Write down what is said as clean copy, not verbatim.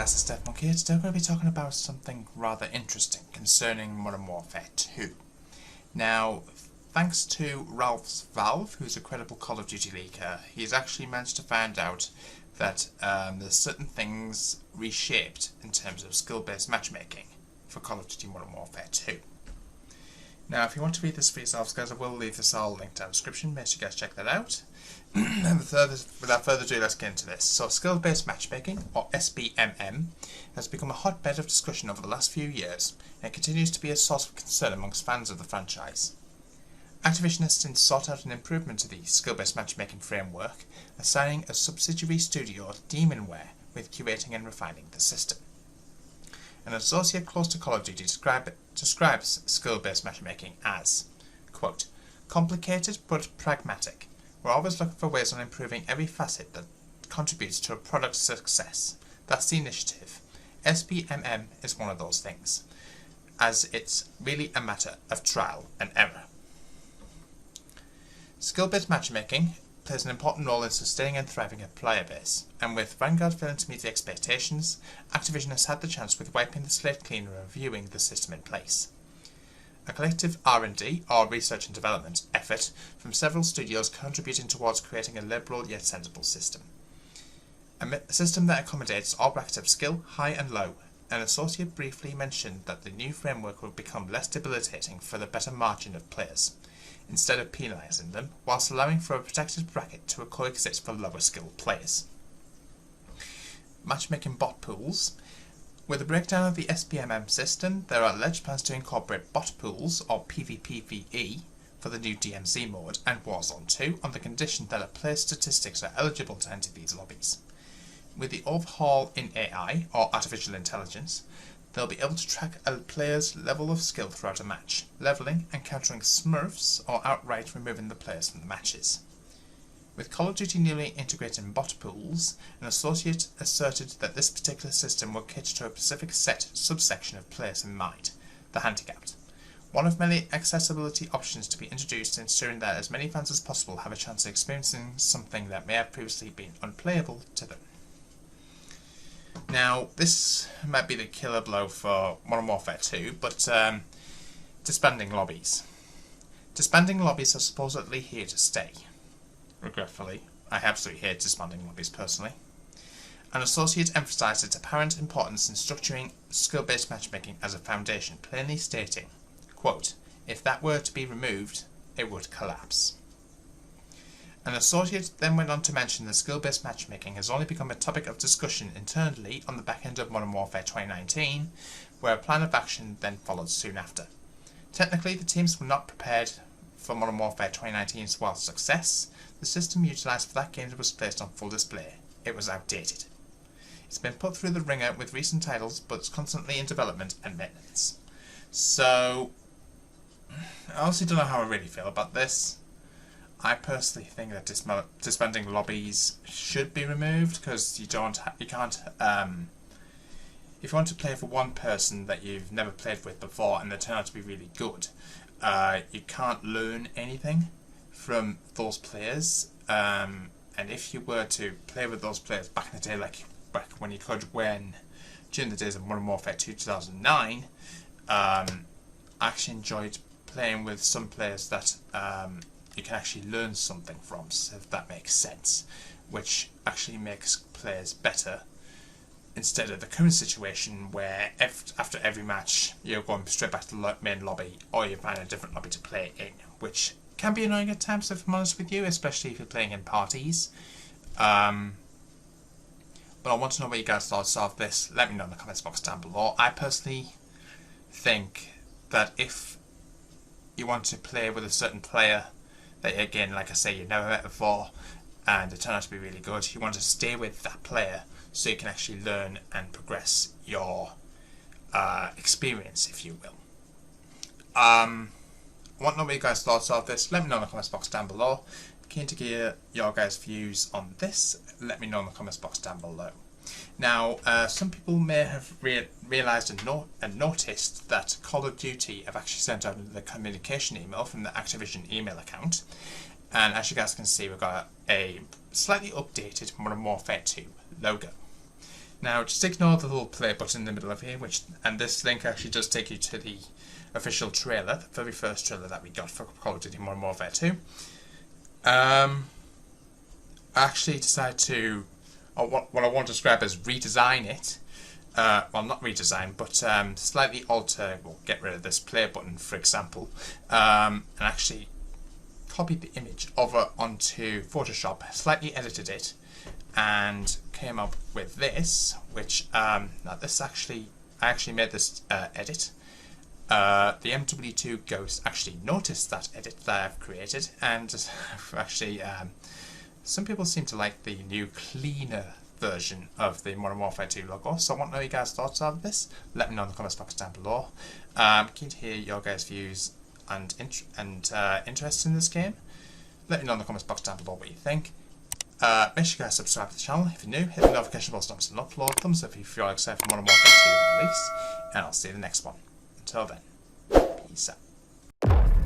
guys, it's DevMonkey here. Today we're going to be talking about something rather interesting concerning Modern Warfare 2. Now, thanks to Ralph's Valve, who's a credible Call of Duty leaker, he's actually managed to find out that there's certain things reshaped in terms of skill-based matchmaking for Call of Duty Modern Warfare 2. Now, if you want to read this for yourselves, guys, I will leave this all linked down in the description. Make sure you guys check that out. And without further ado, let's get into this. So, skill-based matchmaking, or SBMM, has become a hotbed of discussion over the last few years, and continues to be a source of concern amongst fans of the franchise. Activision has since sought out an improvement to the skill-based matchmaking framework, assigning a subsidiary studio, Demonware, with curating and refining the system. An associate close to Call of Duty describes skill-based matchmaking as, quote, complicated but pragmatic. We're always looking for ways on improving every facet that contributes to a product's success. That's the initiative. SBMM is one of those things, as it's really a matter of trial and error. Skill-based matchmaking plays an important role in sustaining and thriving a player base, and with Vanguard failing to meet the expectations, Activision has had the chance with wiping the slate clean and reviewing the system in place. A collective R&D, or research and development, effort from several studios contributing towards creating a liberal yet sensible system. A system that accommodates all brackets of skill, high and low. An associate briefly mentioned that the new framework will become less debilitating for the better margin of players, instead of penalising them, whilst allowing for a protected bracket to coexist for lower skilled players. Matchmaking bot pools. With a breakdown of the SBMM system, there are alleged plans to incorporate bot pools, or PvPvE, for the new DMZ mode and Warzone 2 on the condition that a player's statistics are eligible to enter these lobbies. With the overhaul in AI, or artificial intelligence, they'll be able to track a player's level of skill throughout a match, levelling and countering smurfs or outright removing the players from the matches. With Call of Duty newly integrating bot pools, an associate asserted that this particular system will cater to a specific subsection of players in mind, the handicapped. One of many accessibility options to be introduced, ensuring that as many fans as possible have a chance of experiencing something that may have previously been unplayable to them. Now, this might be the killer blow for Modern Warfare 2, but disbanding lobbies. Disbanding lobbies are supposedly here to stay. Regretfully, I absolutely hate disbanding lobbies personally. An associate emphasised its apparent importance in structuring skill-based matchmaking as a foundation, plainly stating, quote, if that were to be removed, it would collapse. An associate then went on to mention that skill-based matchmaking has only become a topic of discussion internally on the back end of Modern Warfare 2019, where a plan of action then followed soon after. Technically, the teams were not prepared for Modern Warfare 2019's wild success. The system utilised for that game was placed on full display. It was outdated. It's been put through the ringer with recent titles, but it's constantly in development and maintenance. So, I honestly don't know how I really feel about this. I personally think that disbanding lobbies should be removed, because you can't, if you want to play for one person that you've never played with before and they turn out to be really good, you can't learn anything from those players, and if you were to play with those players back in the day, like back when you could, during the days of Modern Warfare 2 2009, I actually enjoyed playing with some players that you can actually learn something from, so if that makes sense, which actually makes players better, instead of the current situation where after every match you're going straight back to the main lobby, or you find a different lobby to play in, which can be annoying at times, if I'm honest with you, especially if you're playing in parties. But I want to know what you guys' thoughts of this. Let me know in the comments box down below. I personally think that if you want to play with a certain player that, again, like I say, you've never met before and they turn out to be really good, you want to stay with that player so you can actually learn and progress your experience, if you will. I want to know what you guys' thoughts of this. Let me know in the comments box down below. Keen to get your guys' views on this. Let me know in the comments box down below. Now, some people may have realised and noticed that Call of Duty have actually sent out the communication email from the Activision email account, and as you guys can see, we've got a slightly updated Modern Warfare 2 logo. Now, just ignore the little play button in the middle of here, and this link actually does take you to the official trailer, the very first trailer that we got for Call of Duty Modern Warfare 2. I actually decided to, or what I want to describe as redesign it. Well, not redesign, but slightly alter, well, get rid of this play button, for example, and actually copied the image over onto Photoshop, slightly edited it, and came up with this, which, now this actually, I actually made this edit. The MWII Ghost actually noticed that edit that I've created, and actually, some people seem to like the new, cleaner version of the Modern Warfare 2 logo, so I want to know your guys' thoughts of this. Let me know in the comments box down below. Keen to hear your guys' views and interest in this game. Let me know in the comments box down below what you think. Make sure you guys subscribe to the channel if you're new, hit the notification bell so you don't miss an upload, thumbs up if you're excited for Modern Warfare 2 release, and I'll see you in the next one. Until then, peace out.